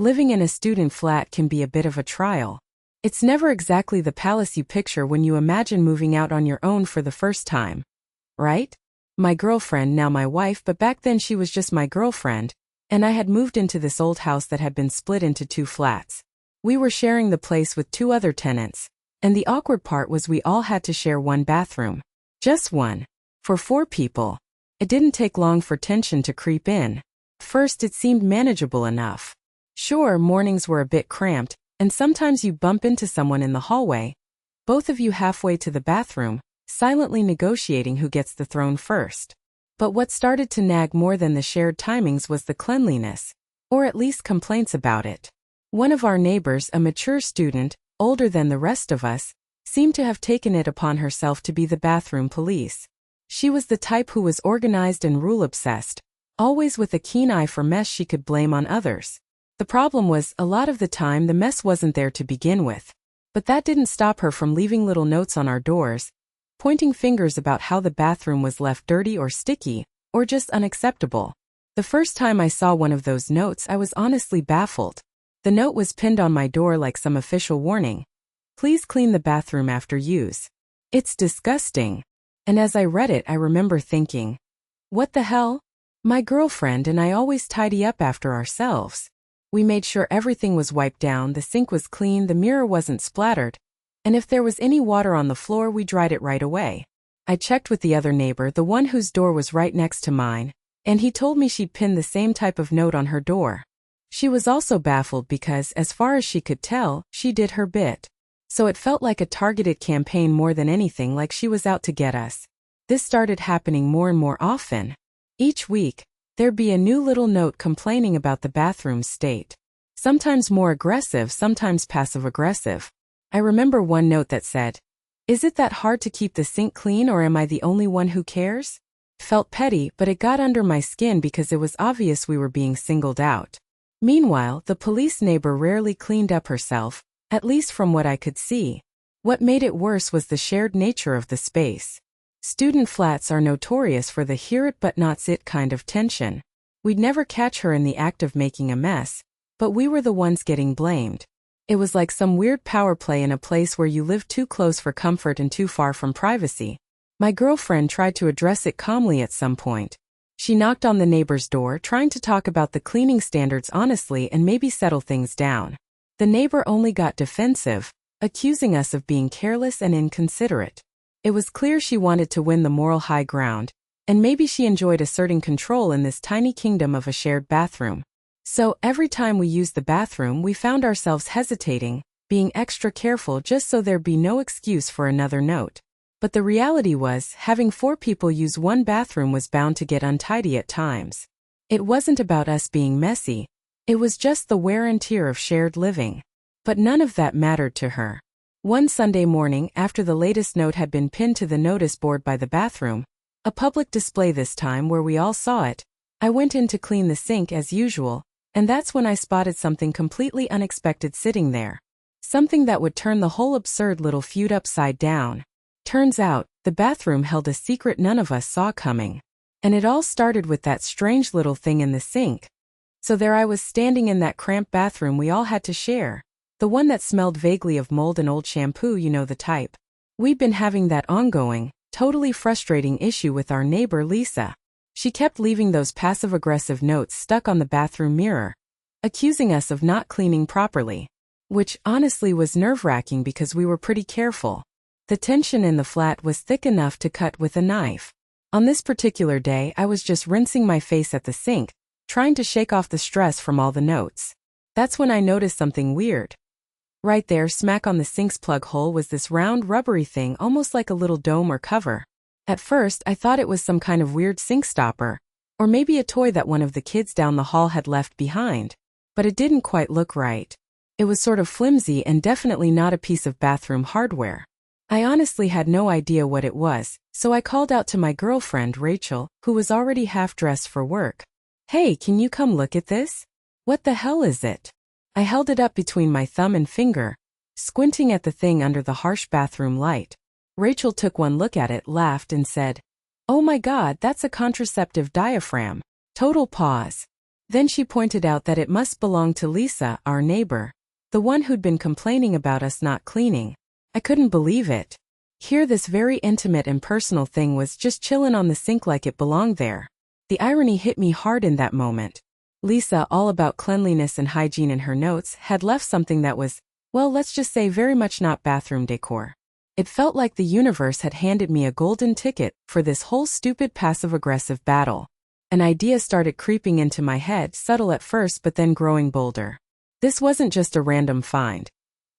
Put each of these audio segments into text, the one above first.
Living in a student flat can be a bit of a trial. It's never exactly the palace you picture when you imagine moving out on your own for the first time. Right? My girlfriend, now my wife, but back then she was just my girlfriend, and I had moved into this old house that had been split into 2 flats. We were sharing the place with 2 other tenants, and the awkward part was we all had to share 1 bathroom. Just 1. For 4 people. It didn't take long for tension to creep in. First, it seemed manageable enough. Sure, mornings were a bit cramped, and sometimes you bump into someone in the hallway, both of you halfway to the bathroom, silently negotiating who gets the throne first. But what started to nag more than the shared timings was the cleanliness, or at least complaints about it. One of our neighbors, a mature student, older than the rest of us, seemed to have taken it upon herself to be the bathroom police. She was the type who was organized and rule-obsessed, always with a keen eye for mess she could blame on others. The problem was, a lot of the time the mess wasn't there to begin with. But that didn't stop her from leaving little notes on our doors, pointing fingers about how the bathroom was left dirty or sticky, or just unacceptable. The first time I saw one of those notes, I was honestly baffled. The note was pinned on my door like some official warning. Please clean the bathroom after use. It's disgusting. And as I read it, I remember thinking, what the hell? My girlfriend and I always tidy up after ourselves. We made sure everything was wiped down, the sink was clean, the mirror wasn't splattered, and if there was any water on the floor, we dried it right away. I checked with the other neighbor, the one whose door was right next to mine, and he told me she'd pinned the same type of note on her door. She was also baffled because, as far as she could tell, she did her bit. So it felt like a targeted campaign more than anything, like she was out to get us. This started happening more and more often. Each week, there'd be a new little note complaining about the bathroom's state. Sometimes more aggressive, sometimes passive-aggressive. I remember one note that said, "Is it that hard to keep the sink clean, or am I the only one who cares?" Felt petty, but it got under my skin because it was obvious we were being singled out. Meanwhile, the police neighbor rarely cleaned up herself, at least from what I could see. What made it worse was the shared nature of the space. Student flats are notorious for the hear it but not sit kind of tension. We'd never catch her in the act of making a mess, but we were the ones getting blamed. It was like some weird power play in a place where you live too close for comfort and too far from privacy. My girlfriend tried to address it calmly at some point. She knocked on the neighbor's door, trying to talk about the cleaning standards honestly and maybe settle things down. The neighbor only got defensive, accusing us of being careless and inconsiderate. It was clear she wanted to win the moral high ground, and maybe she enjoyed asserting control in this tiny kingdom of a shared bathroom. So, every time we used the bathroom, we found ourselves hesitating, being extra careful just so there'd be no excuse for another note. But the reality was, having 4 people use one bathroom was bound to get untidy at times. It wasn't about us being messy, it was just the wear and tear of shared living. But none of that mattered to her. One Sunday morning, after the latest note had been pinned to the notice board by the bathroom, a public display this time where we all saw it, I went in to clean the sink as usual, and that's when I spotted something completely unexpected sitting there. Something that would turn the whole absurd little feud upside down. Turns out, the bathroom held a secret none of us saw coming. And it all started with that strange little thing in the sink. So there I was standing in that cramped bathroom we all had to share. The one that smelled vaguely of mold and old shampoo, you know the type. We'd been having that ongoing, totally frustrating issue with our neighbor Lisa. She kept leaving those passive-aggressive notes stuck on the bathroom mirror, accusing us of not cleaning properly. Which honestly was nerve-wracking because we were pretty careful. The tension in the flat was thick enough to cut with a knife. On this particular day, I was just rinsing my face at the sink, trying to shake off the stress from all the notes. That's when I noticed something weird. Right there, smack on the sink's plug hole, was this round rubbery thing, almost like a little dome or cover. At first, I thought it was some kind of weird sink stopper, or maybe a toy that one of the kids down the hall had left behind. But it didn't quite look right. It was sort of flimsy and definitely not a piece of bathroom hardware. I honestly had no idea what it was, so I called out to my girlfriend Rachel, who was already half-dressed for work. "Hey, can you come look at this? What the hell is it?" I held it up between my thumb and finger, squinting at the thing under the harsh bathroom light. Rachel took one look at it, laughed, and said, "Oh my God, that's a contraceptive diaphragm." Total pause. Then she pointed out that it must belong to Lisa, our neighbor, the one who'd been complaining about us not cleaning. I couldn't believe it. Here this very intimate and personal thing was just chillin' on the sink like it belonged there. The irony hit me hard in that moment. Lisa, all about cleanliness and hygiene in her notes, had left something that was, well, let's just say very much not bathroom decor. It felt like the universe had handed me a golden ticket for this whole stupid passive-aggressive battle. An idea started creeping into my head, subtle at first but then growing bolder. This wasn't just a random find.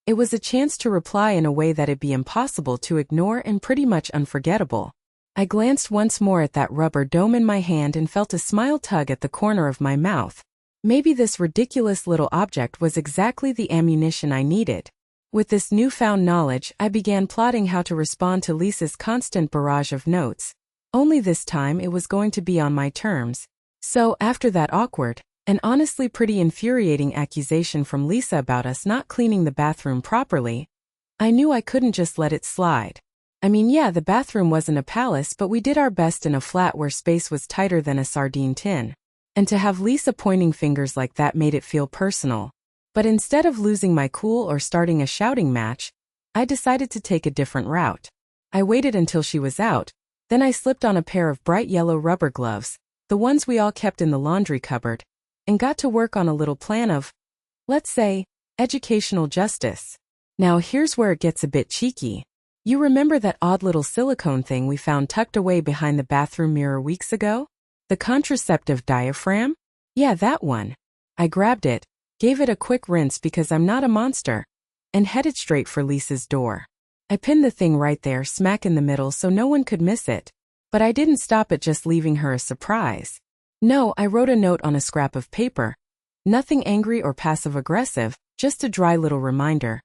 It was a chance to reply in a way that'd be impossible to ignore and pretty much unforgettable. I glanced once more at that rubber dome in my hand and felt a smile tug at the corner of my mouth. Maybe this ridiculous little object was exactly the ammunition I needed. With this newfound knowledge, I began plotting how to respond to Lisa's constant barrage of notes. Only this time it was going to be on my terms. So, after that awkward, and honestly pretty infuriating accusation from Lisa about us not cleaning the bathroom properly, I knew I couldn't just let it slide. I mean, yeah, the bathroom wasn't a palace, but we did our best in a flat where space was tighter than a sardine tin. And to have Lisa pointing fingers like that made it feel personal. But instead of losing my cool or starting a shouting match, I decided to take a different route. I waited until she was out, then I slipped on a pair of bright yellow rubber gloves, the ones we all kept in the laundry cupboard, and got to work on a little plan of, let's say, educational justice. Now here's where it gets a bit cheeky. You remember that odd little silicone thing we found tucked away behind the bathroom mirror weeks ago? The contraceptive diaphragm? Yeah, that one. I grabbed it, gave it a quick rinse because I'm not a monster, and headed straight for Lisa's door. I pinned the thing right there, smack in the middle so no one could miss it. But I didn't stop at just leaving her a surprise. No, I wrote a note on a scrap of paper. Nothing angry or passive-aggressive, just a dry little reminder.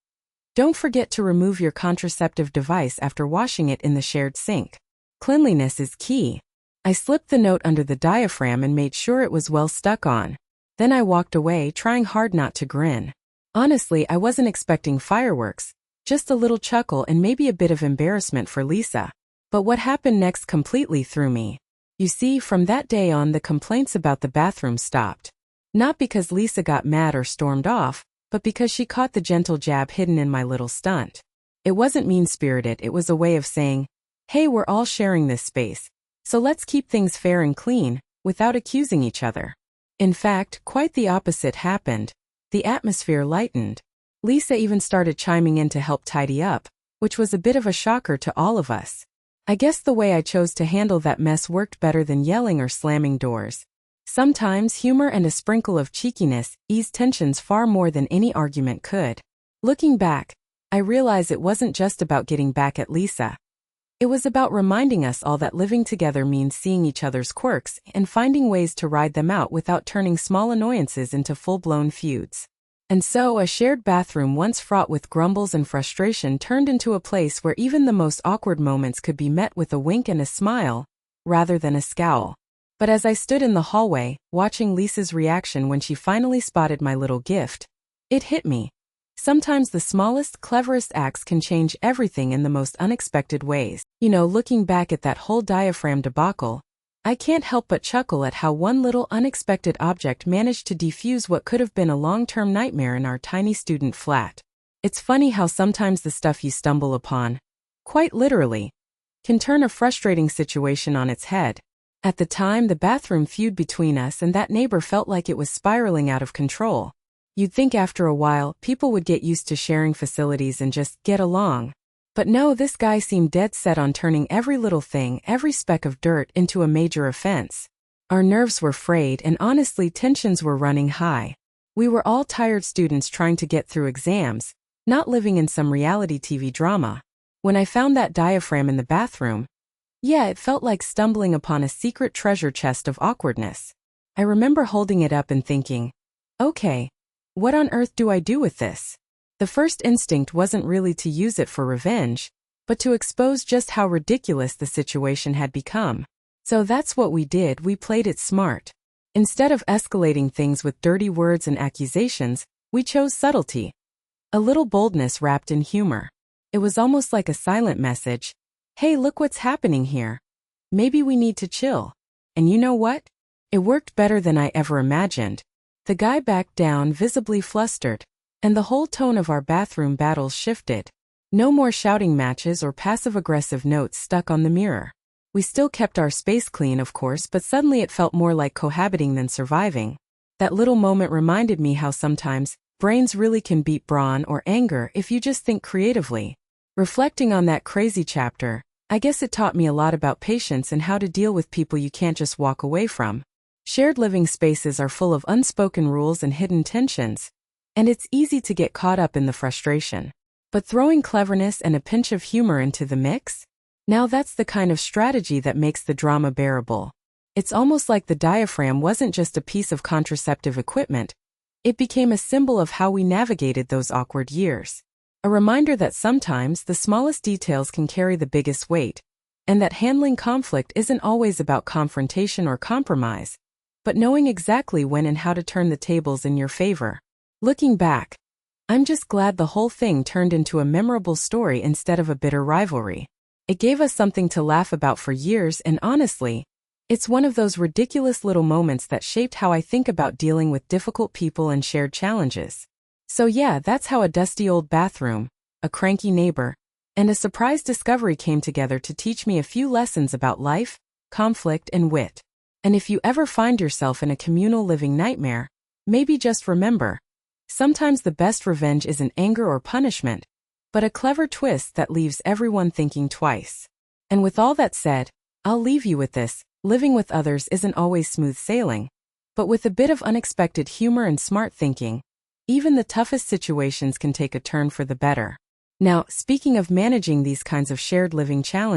Don't forget to remove your contraceptive device after washing it in the shared sink. Cleanliness is key. I slipped the note under the diaphragm and made sure it was well stuck on. Then I walked away, trying hard not to grin. Honestly, I wasn't expecting fireworks, just a little chuckle and maybe a bit of embarrassment for Lisa. But what happened next completely threw me. You see, from that day on, the complaints about the bathroom stopped. Not because Lisa got mad or stormed off, but because she caught the gentle jab hidden in my little stunt. It wasn't mean-spirited, it was a way of saying, hey, we're all sharing this space, so let's keep things fair and clean, without accusing each other. In fact, quite the opposite happened. The atmosphere lightened. Lisa even started chiming in to help tidy up, which was a bit of a shocker to all of us. I guess the way I chose to handle that mess worked better than yelling or slamming doors. Sometimes humor and a sprinkle of cheekiness eased tensions far more than any argument could. Looking back, I realize it wasn't just about getting back at Lisa. It was about reminding us all that living together means seeing each other's quirks and finding ways to ride them out without turning small annoyances into full-blown feuds. And so a shared bathroom once fraught with grumbles and frustration turned into a place where even the most awkward moments could be met with a wink and a smile, rather than a scowl. But as I stood in the hallway, watching Lisa's reaction when she finally spotted my little gift, it hit me. Sometimes the smallest, cleverest acts can change everything in the most unexpected ways. You know, looking back at that whole diaphragm debacle, I can't help but chuckle at how one little unexpected object managed to defuse what could have been a long-term nightmare in our tiny student flat. It's funny how sometimes the stuff you stumble upon, quite literally, can turn a frustrating situation on its head. At the time, the bathroom feud between us and that neighbor felt like it was spiraling out of control. You'd think after a while, people would get used to sharing facilities and just get along. But no, this guy seemed dead set on turning every little thing, every speck of dirt, into a major offense. Our nerves were frayed and honestly tensions were running high. We were all tired students trying to get through exams, not living in some reality TV drama. When I found that diaphragm in the bathroom, yeah, it felt like stumbling upon a secret treasure chest of awkwardness. I remember holding it up and thinking, okay, what on earth do I do with this? The first instinct wasn't really to use it for revenge, but to expose just how ridiculous the situation had become. So that's what we did, we played it smart. Instead of escalating things with dirty words and accusations, we chose subtlety. A little boldness wrapped in humor. It was almost like a silent message. Hey, look what's happening here. Maybe we need to chill. And you know what? It worked better than I ever imagined. The guy backed down, visibly flustered, and the whole tone of our bathroom battles shifted. No more shouting matches or passive-aggressive notes stuck on the mirror. We still kept our space clean, of course, but suddenly it felt more like cohabiting than surviving. That little moment reminded me how sometimes brains really can beat brawn or anger if you just think creatively. Reflecting on that crazy chapter, I guess it taught me a lot about patience and how to deal with people you can't just walk away from. Shared living spaces are full of unspoken rules and hidden tensions, and it's easy to get caught up in the frustration. But throwing cleverness and a pinch of humor into the mix? Now that's the kind of strategy that makes the drama bearable. It's almost like the diaphragm wasn't just a piece of contraceptive equipment. It became a symbol of how we navigated those awkward years. A reminder that sometimes the smallest details can carry the biggest weight, and that handling conflict isn't always about confrontation or compromise, but knowing exactly when and how to turn the tables in your favor. Looking back, I'm just glad the whole thing turned into a memorable story instead of a bitter rivalry. It gave us something to laugh about for years, and honestly, it's one of those ridiculous little moments that shaped how I think about dealing with difficult people and shared challenges. So yeah, that's how a dusty old bathroom, a cranky neighbor, and a surprise discovery came together to teach me a few lessons about life, conflict, and wit. And if you ever find yourself in a communal living nightmare, maybe just remember, sometimes the best revenge isn't anger or punishment, but a clever twist that leaves everyone thinking twice. And with all that said, I'll leave you with this: living with others isn't always smooth sailing, but with a bit of unexpected humor and smart thinking, even the toughest situations can take a turn for the better. Now, speaking of managing these kinds of shared living challenges,